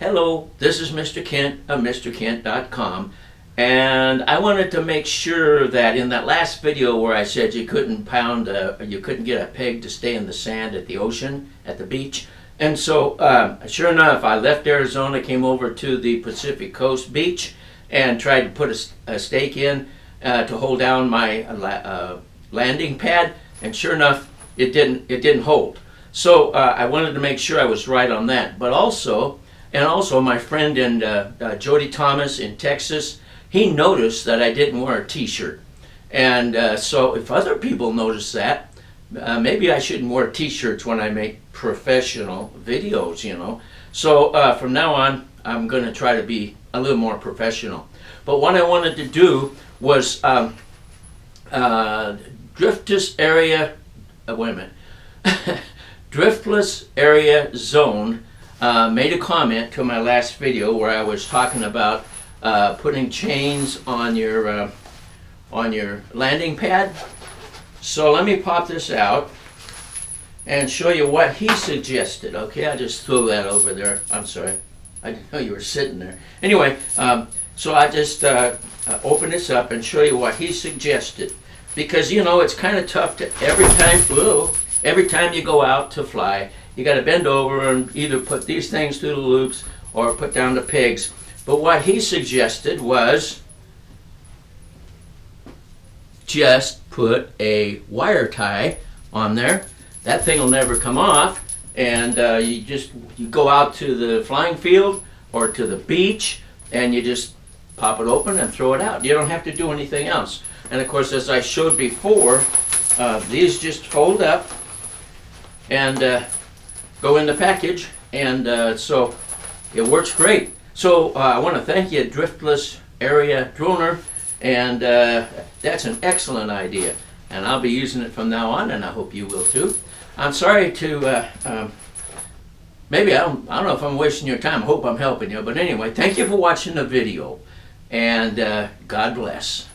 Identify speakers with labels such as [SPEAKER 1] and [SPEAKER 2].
[SPEAKER 1] Hello, this is Mr. Kent of MrKent.com, and I wanted to make sure that in that last video where I said you couldn't get a peg to stay in the sand at the ocean, at the beach, and so sure enough, I left Arizona, came over to the Pacific Coast beach, and tried to put a stake in to hold down my landing pad, and sure enough, it didn't hold. So I wanted to make sure I was right on that, but also my friend Jody Thomas in Texas, he noticed that I didn't wear a t-shirt. And so if other people notice that, maybe I shouldn't wear t-shirts when I make professional videos, you know. So from now on, I'm going to try to be a little more professional. But what I wanted to do was Driftless Area, Driftless Area Zone made a comment to my last video where I was talking about putting chains on your landing pad. So let me pop this out and show you what he suggested. Okay, I just threw that over there. I'm sorry, I didn't know you were sitting there. Anyway, so I just open this up and show you what he suggested, because you know it's kind of tough to every time you go out to fly, you got to bend over and either put these things through the loops or put down the pegs. But what he suggested was just put a wire tie on there. That thing will never come off, and you go out to the flying field or to the beach and you just pop it open and throw it out. You don't have to do anything else. And of course, as I showed before, these just fold up and go in the package, and so it works great. So I want to thank you, Driftless Area Droner, and that's an excellent idea, and I'll be using it from now on, and I hope you will too. I'm sorry to maybe I don't know if I'm wasting your time. I hope I'm helping you, but anyway, thank you for watching the video, and God bless.